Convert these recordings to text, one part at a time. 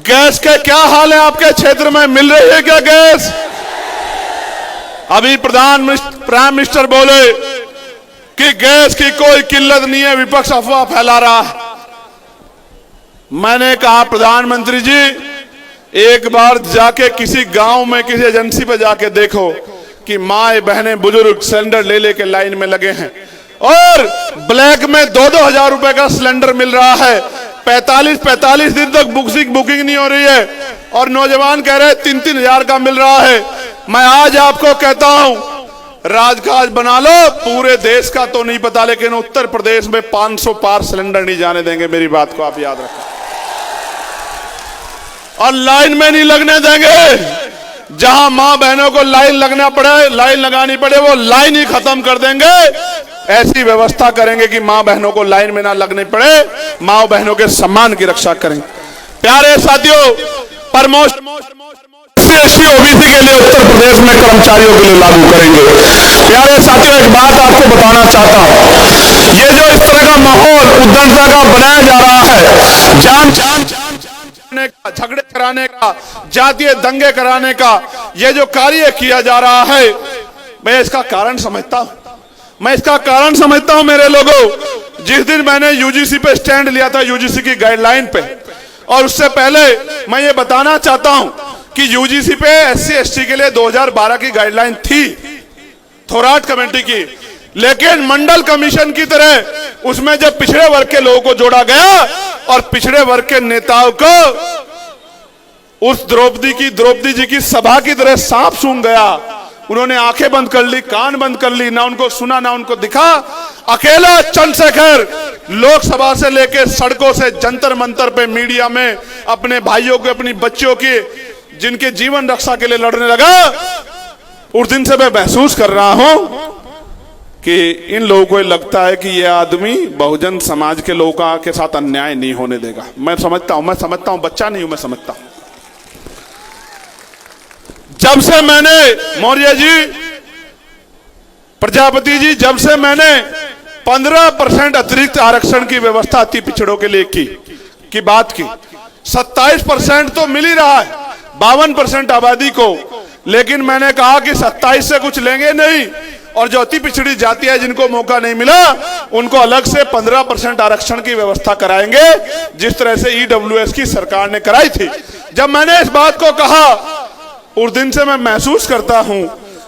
Gas के क्या हाल है आपके क्षेत्र में? मिल रही है क्या गैस? अभी प्राइम मिनिस्टर बोले कि गैस की कोई किल्लत नहीं है, विपक्ष अफवाह फैला रहा है। मैंने कहा प्रधानमंत्री जी, एक बार जाके किसी गांव में किसी एजेंसी पे जाके देखो कि माए बहनें बुजुर्ग सिलेंडर ले लेके लाइन में लगे हैं और ब्लैक में 2-2 हजार रुपए का सिलेंडर मिल रहा है। 45 दिन तक बुकिंग नहीं हो रही है और नौजवान कह रहे हैं 3-3 हजार का मिल रहा है। मैं आज आपको कहता हूं, राजकाज बना लो, पूरे देश का तो नहीं पता, लेकिन उत्तर प्रदेश में 500 पार सिलेंडर नहीं जाने देंगे। मेरी बात को आप याद रखें। और लाइन में नहीं लगने देंगे। जहां मां बहनों को लाइन लगानी पड़े वो लाइन ही खत्म कर देंगे। ऐसी व्यवस्था करेंगे कि मां बहनों को लाइन में ना लगनी पड़े, मां बहनों के सम्मान की रक्षा करेंगे। प्यारे साथियों, प्रमोशन एससी ओबीसी के लिए उत्तर प्रदेश में कर्मचारियों के लिए लागू करेंगे। प्यारे साथियों, एक बात आपको बताना चाहता हूं, ये जो इस तरह का माहौल उद्दंडता का बनाया जा रहा है, झगड़े कराने का, जातीय दंगे कराने का, ये जो कार्य किया जा रहा है, मैं इसका कारण समझता हूं। मेरे लोगों, जिस दिन मैंने यूजीसी पे स्टैंड लिया था, यूजीसी की गाइडलाइन पे, और उससे पहले मैं ये बताना चाहता हूं कि यूजीसी पे एससी एसटी के लिए 2012 की गाइडलाइन थी, थोराट कमेटी की, लेकिन मंडल कमीशन की तरह उसमें जब पिछड़े वर्ग के लोगों को जोड़ा गया और पिछड़े वर्ग के नेताओं को उस द्रौपदी जी की सभा की तरह सांप सूंघ गया। उन्होंने आंखें बंद कर ली, कान बंद कर ली, ना उनको सुना ना उनको दिखा। अकेला चंद्रशेखर लोकसभा से लेकर सड़कों से जंतर मंतर पे मीडिया में अपने भाइयों के, अपनी बच्चियों की, जिनके जीवन रक्षा के लिए लड़ने लगा। उस दिन से मैं महसूस कर रहा हूं कि इन लोगों को लगता है कि ये आदमी बहुजन समाज के लोगों के साथ अन्याय नहीं होने देगा। मैं समझता हूं, बच्चा नहीं हूं, मैं समझता हूं। जब से मैंने मौर्य जी, प्रजापति जी, जब से मैंने 15% अतिरिक्त आरक्षण की व्यवस्था अति पिछड़ों के लिए की बात की, 27% तो मिल ही रहा है 52% आबादी को, लेकिन मैंने कहा कि 27 से कुछ लेंगे नहीं, और जो अति पिछड़ी जाति है, जिनको मौका नहीं मिला, उनको अलग से 15% आरक्षण की व्यवस्था कराएंगे, जिस तरह से ईडब्ल्यूएस की सरकार ने कराई थी। जब मैंने इस बात को कहा, उस दिन से मैं महसूस करता हूं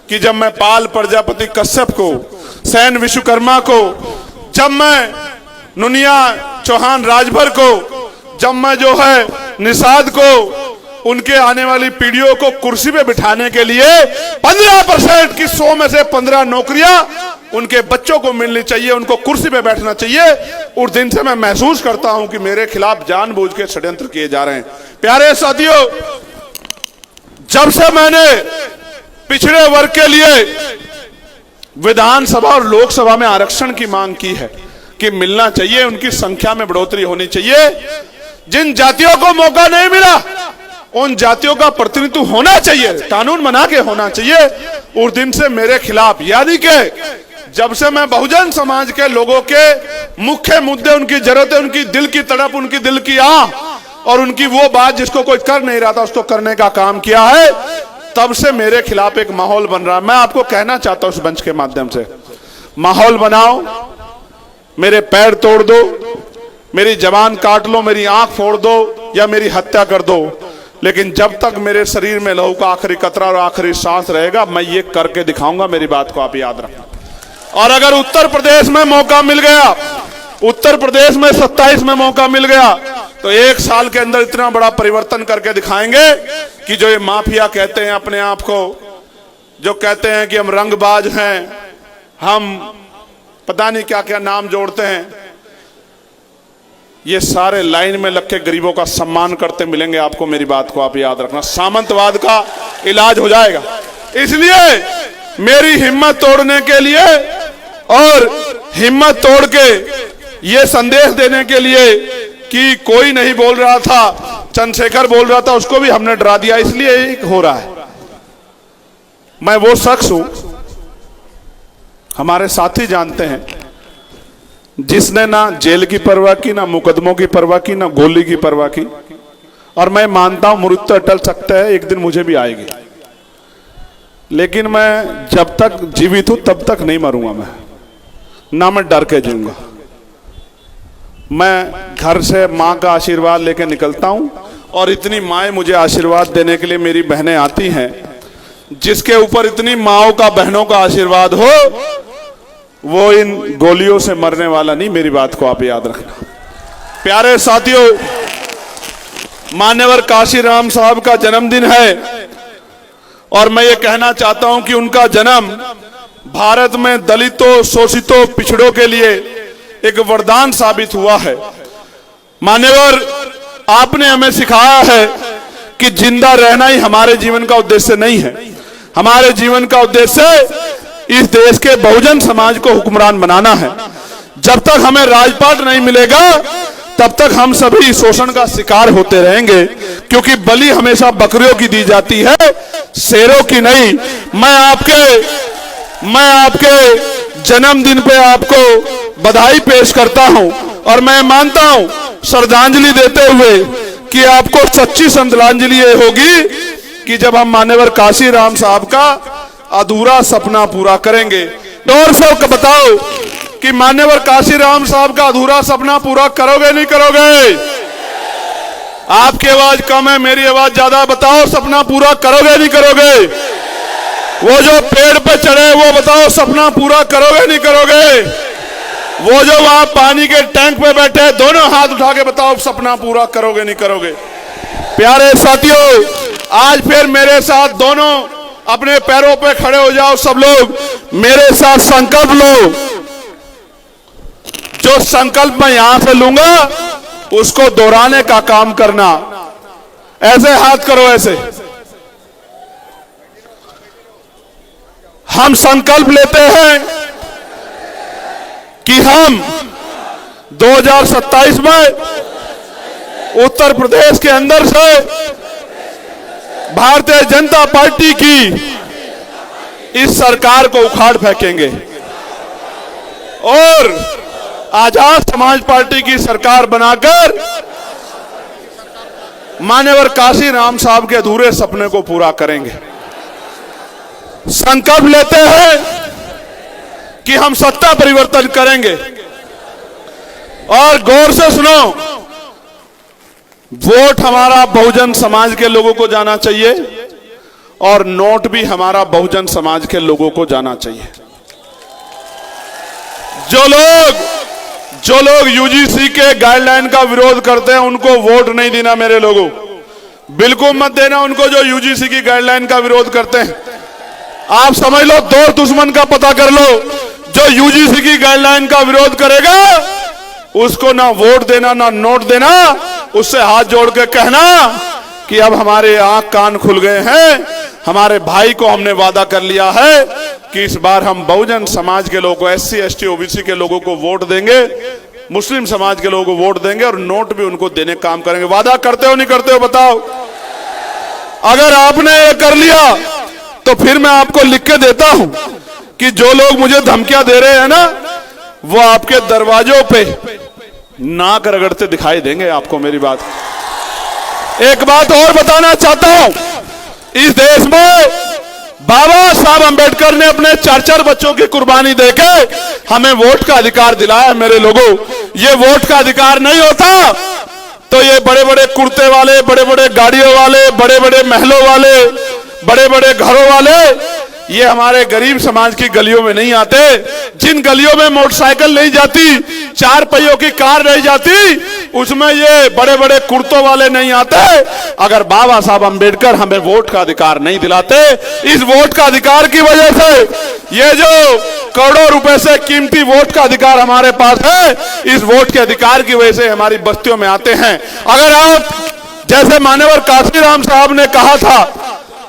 कि जब मैं पाल प्रजापति कश्यप को, सैन विश्वकर्मा को, जब मैं नुनिया चौहान राजभर को, जब मैं जो है निषाद को, उनके आने वाली पीढ़ियों को कुर्सी पे बिठाने के लिए 15% की 100 में से 15 नौकरियां उनके बच्चों को मिलनी चाहिए, उनको कुर्सी पे बैठना चाहिए, उस दिन से मैं महसूस करता हूं कि मेरे खिलाफ जानबूझ के षड्यंत्र किए जा रहे हैं। प्यारे साथियों, जब से मैंने पिछड़े वर्ग के लिए विधानसभा और लोकसभा में आरक्षण की मांग की है कि मिलना चाहिए, उनकी संख्या में बढ़ोतरी होनी चाहिए, जिन जातियों को मौका नहीं मिला उन जातियों का प्रतिनिधित्व होना चाहिए, कानून बना के होना चाहिए, उस दिन से मेरे खिलाफ, यानी कि जब से मैं बहुजन समाज के लोगों के मुख्य मुद्दे, उनकी जरूरतें, उनकी दिल की तड़प, उनकी दिल की आह और उनकी वो बात जिसको कोई कर नहीं रहा था उसको करने का काम किया है, तब से मेरे खिलाफ एक माहौल बन रहा है। मैं आपको कहना चाहता हूं इस मंच के माध्यम से, माहौल बनाओ, मेरे पैर तोड़ दो, मेरी जबान काट लो, मेरी आंख फोड़ दो या मेरी हत्या कर दो, लेकिन जब तक मेरे शरीर में लहू का आखिरी कतरा और आखिरी सांस रहेगा, मैं ये करके दिखाऊंगा। मेरी बात को आप याद रखना। और अगर उत्तर प्रदेश में मौका मिल गया, उत्तर प्रदेश में 27 में मौका मिल गया, तो 1 साल के अंदर इतना बड़ा परिवर्तन करके दिखाएंगे कि जो ये माफिया कहते हैं अपने आप को, जो कहते हैं कि हम रंगबाज हैं, हम पता नहीं क्या क्या नाम जोड़ते हैं, ये सारे लाइन में लग के गरीबों का सम्मान करते मिलेंगे आपको। मेरी बात को आप याद रखना। सामंतवाद का इलाज हो जाएगा। इसलिए मेरी हिम्मत तोड़ने के लिए और हिम्मत तोड़ के ये संदेश देने के लिए कि कोई नहीं बोल रहा था, चंद्रशेखर बोल रहा था, उसको भी हमने डरा दिया, इसलिए हो रहा है। मैं वो शख्स हूं, हमारे साथी जानते हैं, जिसने ना जेल की परवाह की, ना मुकदमों की परवाह की, ना गोली की परवाह की, और मैं मानता हूं मृत्यु अटल सकता है, एक दिन मुझे भी आएगी, लेकिन मैं जब तक जीवित हूं तब तक नहीं मरूंगा। मैं ना मैं डर के जीऊंगा। मैं घर से माँ का आशीर्वाद लेकर निकलता हूं और इतनी माएँ मुझे आशीर्वाद देने के लिए मेरी बहनें आती हैं। जिसके ऊपर इतनी माओं का, बहनों का आशीर्वाद हो, वो इन गोलियों से मरने वाला नहीं। मेरी बात को आप याद रखना। प्यारे साथियों, मान्यवर काशीराम साहब का जन्मदिन है और मैं ये कहना चाहता हूं कि उनका जन्म भारत में दलितों, शोषितों, पिछड़ों के लिए एक वरदान साबित हुआ है। मान्यवर, आपने हमें सिखाया है कि जिंदा रहना ही हमारे जीवन का उद्देश्य नहीं है। हमारे जीवन का उद्देश्य इस देश के बहुजन समाज को हुक्मरान बनाना है। जब तक हमें राजपाट नहीं मिलेगा तब तक हम सभी शोषण का शिकार होते रहेंगे, क्योंकि बलि हमेशा बकरियों की दी जाती है, शेरों की नहीं। मैं आपके जन्मदिन पे आपको बधाई पेश करता हूं और मैं मानता हूं श्रद्धांजलि देते हुए कि आपको सच्ची श्रद्धांजलि ये होगी कि जब हम मान्यवर काशीराम साहब का अधूरा सपना पूरा करेंगे। और सब बताओ कि मान्यवर काशीराम साहब का अधूरा सपना पूरा करोगे नहीं करोगे? आपकी आवाज कम है, मेरी आवाज ज्यादा। बताओ, सपना पूरा करोगे नहीं करोगे? वो जो पेड़ पे चढ़े वो बताओ, सपना पूरा करोगे नहीं करोगे? वो जो वहां पानी के टैंक पे बैठे, दोनों हाथ उठा के बताओ, सपना पूरा करोगे नहीं करोगे? प्यारे साथियों, आज फिर मेरे साथ दोनों अपने पैरों पे खड़े हो जाओ। सब लोग मेरे साथ संकल्प लो। जो संकल्प मैं यहां से लूंगा उसको दोहराने का काम करना। ऐसे हाथ करो, ऐसे। हम संकल्प लेते हैं कि हम 2027 में उत्तर प्रदेश के अंदर से भारतीय जनता पार्टी की इस सरकार को उखाड़ फेंकेंगे और आजाद समाज पार्टी की सरकार बनाकर मान्यवर काशीराम साहब के अधूरे सपने को पूरा करेंगे। संकल्प लेते हैं कि हम सत्ता परिवर्तन करेंगे। और गौर से सुनो, वोट हमारा बहुजन समाज के लोगों को जाना चाहिए और नोट भी हमारा बहुजन समाज के लोगों को जाना चाहिए। जो लोग यूजीसी के गाइडलाइन का विरोध करते हैं उनको वोट नहीं देना। मेरे लोगों, बिल्कुल मत देना उनको जो यूजीसी की गाइडलाइन का विरोध करते हैं। आप समझ लो, दो दुश्मन का पता कर लो। जो यूजीसी की गाइडलाइन का विरोध करेगा उसको ना वोट देना ना नोट देना। उससे हाथ जोड़ के कहना कि अब हमारे आंख कान खुल गए हैं। हमारे भाई को हमने वादा कर लिया है कि इस बार हम बहुजन समाज के लोगों को, एससी एसटी ओबीसी के लोगों को वोट देंगे, मुस्लिम समाज के लोगों को वोट देंगे और नोट भी उनको देने काम करेंगे। वादा करते हो नहीं करते हो बताओ? अगर आपने ये कर लिया तो फिर मैं आपको लिख के देता हूं कि जो लोग मुझे धमकियां दे रहे हैं ना, वो आपके दरवाजों पे नाक रगड़ते दिखाई देंगे आपको। मेरी बात, एक बात और बताना चाहता हूं। इस देश में बाबा साहब अंबेडकर ने अपने 4-4 बच्चों की कुर्बानी देके हमें वोट का अधिकार दिलाया। मेरे लोगों, ये वोट का अधिकार नहीं होता तो ये बड़े बड़े कुर्ते वाले, बड़े बड़े गाड़ियों वाले, बड़े बड़े महलों वाले, बड़े बड़े घरों वाले ये हमारे गरीब समाज की गलियों में नहीं आते। जिन गलियों में मोटरसाइकिल नहीं जाती, 4 पहियों की कार नहीं जाती, उसमें ये बड़े बड़े कुर्तों वाले नहीं आते। अगर बाबा साहब अंबेडकर हमें वोट का अधिकार नहीं दिलाते, इस वोट का अधिकार की वजह से, ये जो करोड़ों रुपए से कीमती वोट का अधिकार हमारे पास है, इस वोट के अधिकार की वजह से हमारी बस्तियों में आते हैं। अगर आप जैसे मान्यवर काशीराम साहब ने कहा था,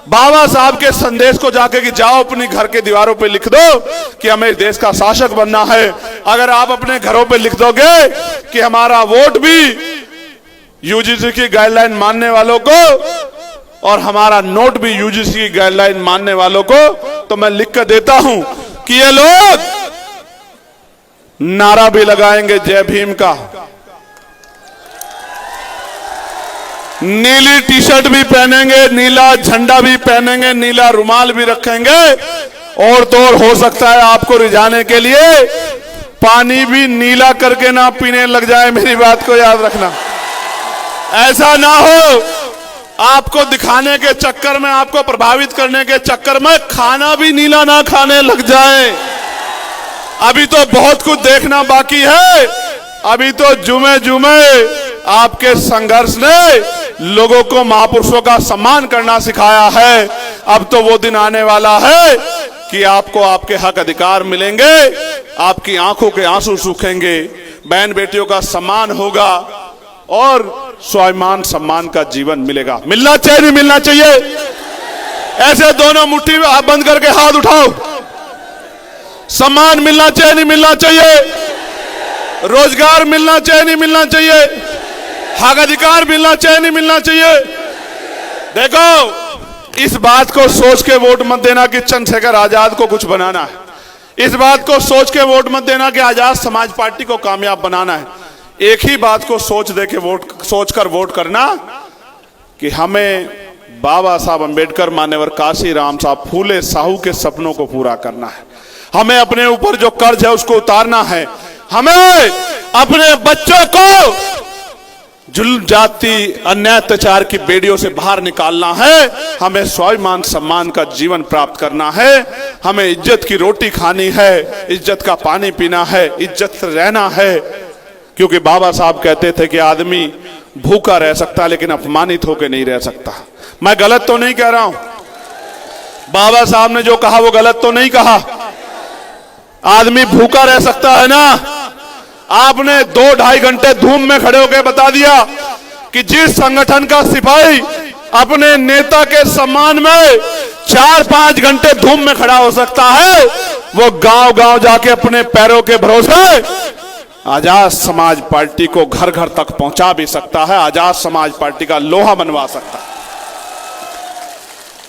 बाबा साहब के संदेश को जाके कि जाओ अपनी घर के दीवारों पे लिख दो कि हमें इस देश का शासक बनना है। अगर आप अपने घरों पे लिख दोगे कि हमारा वोट भी यूजीसी की गाइडलाइन मानने वालों को और हमारा नोट भी यूजीसी की गाइडलाइन मानने वालों को, तो मैं लिख कर देता हूं कि ये लोग नारा भी लगाएंगे जय भीम का, नीली टी शर्ट भी पहनेंगे, नीला झंडा भी पहनेंगे, नीला रुमाल भी रखेंगे, और तो और हो सकता है आपको रिझाने के लिए पानी भी नीला करके ना पीने लग जाए। मेरी बात को याद रखना, ऐसा ना हो आपको दिखाने के चक्कर में, आपको प्रभावित करने के चक्कर में खाना भी नीला ना खाने लग जाए। अभी तो बहुत कुछ देखना बाकी है। अभी तो जुमे जुमे आपके संघर्ष ने लोगों को महापुरुषों का सम्मान करना सिखाया है। अब तो वो दिन आने वाला है कि आपको आपके हक अधिकार मिलेंगे, आपकी आंखों के आंसू सूखेंगे, बहन बेटियों का सम्मान होगा और स्वाभिमान सम्मान का जीवन मिलेगा। मिलना चाहिए नहीं मिलना चाहिए? ऐसे दोनों मुट्ठी में हाथ बंद करके हाथ उठाओ। सम्मान मिलना चाहिए नहीं मिलना चाहिए? रोजगार मिलना चाहिए नहीं मिलना चाहिए? हक अधिकार मिलना चाहिए नहीं मिलना चाहिए? देखो, इस बात को सोच के वोट मत देना कि चंद्रशेखर आजाद को कुछ बनाना है। इस बात को सोच के वोट मत देना कि आजाद समाज पार्टी को कामयाब बनाना है। एक ही बात को सोचकर वोट करना कि हमें बाबा साहब अंबेडकर, मान्यवर काशीराम साहब फूले साहू के सपनों को पूरा करना है। हमें अपने ऊपर जो कर्ज है उसको उतारना है। हमें अपने बच्चों को जुल्म, जाति, अन्याय, अत्याचार की बेड़ियों से बाहर निकालना है। हमें स्वाभिमान सम्मान का जीवन प्राप्त करना है। हमें इज्जत की रोटी खानी है, इज्जत का पानी पीना है, इज्जत से रहना है। क्योंकि बाबा साहब कहते थे कि आदमी भूखा रह सकता लेकिन अपमानित होकर नहीं रह सकता। मैं गलत तो नहीं कह रहा हूं? बाबा साहब ने जो कहा वो गलत तो नहीं कहा। आदमी भूखा रह सकता है ना। आपने 2-2.5 घंटे धूम में खड़े होकर बता दिया कि जिस संगठन का सिपाही अपने नेता के सम्मान में 4-5 घंटे धूम में खड़ा हो सकता है, वो गांव-गांव जाके अपने पैरों के भरोसे आजाद समाज पार्टी को घर घर तक पहुंचा भी सकता है, आजाद समाज पार्टी का लोहा बनवा सकता है।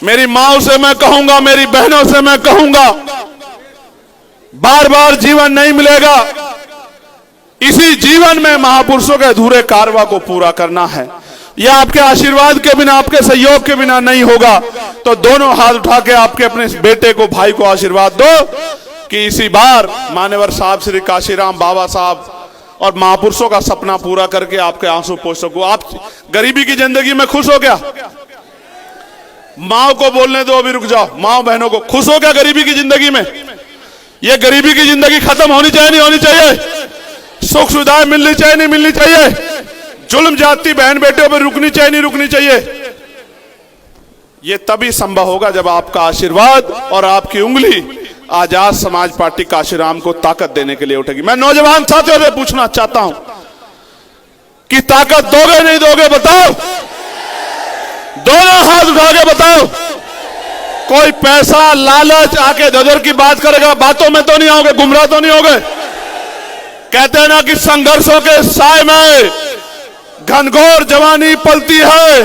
मेरी माओ से मैं कहूंगा, मेरी बहनों से मैं कहूंगा, बार बार जीवन नहीं मिलेगा। इसी जीवन में महापुरुषों के अधूरे कारवा को पूरा करना है। यह आपके आशीर्वाद के बिना, आपके सहयोग के बिना नहीं होगा। तो दोनों हाथ उठा के आपके अपने बेटे को, भाई को आशीर्वाद दो कि इसी बार मान्यवर साहब श्री काशीराम बाबा साहब और महापुरुषों का सपना पूरा करके आपके आंसू पोंछ सकूं। आप गरीबी की जिंदगी में खुश हो क्या? माओ को बोलने दो, अभी रुक जाओ। माओ बहनों को, खुश हो क्या गरीबी की जिंदगी में? ये गरीबी की जिंदगी खत्म होनी चाहिए नहीं होनी चाहिए? सुख सुविधाएं मिलनी चाहिए नहीं मिलनी चाहिए? जुल्म जाति बहन बेटियों पर रुकनी चाहिए नहीं रुकनी चाहिए? ये तभी संभव होगा जब आपका आशीर्वाद और आपकी उंगली आजाद समाज पार्टी काशीराम को ताकत देने के लिए उठेगी। मैं नौजवान साथियों से पूछना चाहता हूं कि ताकत दोगे नहीं दोगे? बताओ, दोनों हाथ उठा के बताओ। कोई पैसा लालच आके ददर की बात करेगा, बातों में तो नहीं आओगे, गुमराह तो नहीं होगे? कहते हैं ना कि संघर्षों के साए में घनघोर जवानी पलती है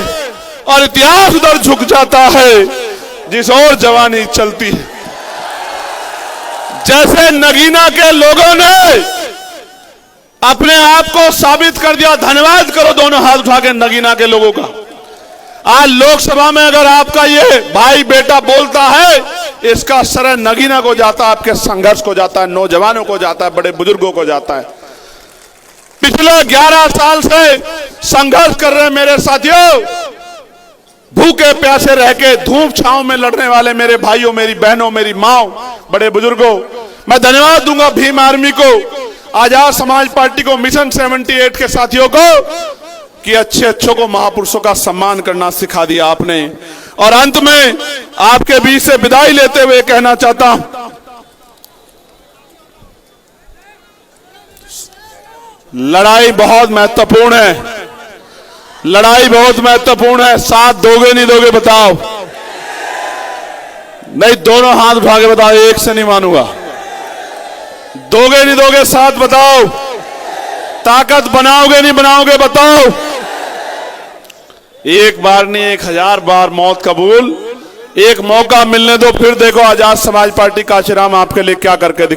और इतिहास उधर झुक जाता है जिस ओर जवानी चलती है। जैसे नगीना के लोगों ने अपने आप को साबित कर दिया, धन्यवाद करो दोनों हाथ उठा के नगीना के लोगों का। आज लोकसभा में अगर आपका ये भाई बेटा बोलता है, इसका श्रेय नगीना को जाता है, आपके संघर्ष को जाता है, नौजवानों को जाता है, बड़े बुजुर्गों को जाता है। पिछले 11 साल से संघर्ष कर रहे मेरे साथियों, भूखे प्यासे रह के धूप छांव में लड़ने वाले मेरे भाइयों, मेरी बहनों, मेरी माओ, बड़े बुजुर्गों, मैं धन्यवाद दूंगा भीम आर्मी को, आजाद समाज पार्टी को, मिशन 78 के साथियों को कि अच्छे अच्छों को, महापुरुषों का सम्मान करना सिखा दिया आपने। और अंत में आपके बीच से विदाई लेते हुए कहना चाहता हूं, लड़ाई बहुत महत्वपूर्ण है, लड़ाई बहुत महत्वपूर्ण है। साथ दोगे नहीं दोगे? बताओ। नहीं, दोनों हाथ उठा के बताओ, एक से नहीं मानूंगा। दोगे नहीं दोगे? साथ बताओ। ताकत बनाओगे नहीं बनाओगे? बताओ। एक बार नहीं, 1000 बार मौत कबूल। एक मौका मिलने दो, फिर देखो आजाद समाज पार्टी काशीराम आपके लिए क्या करके दिखा।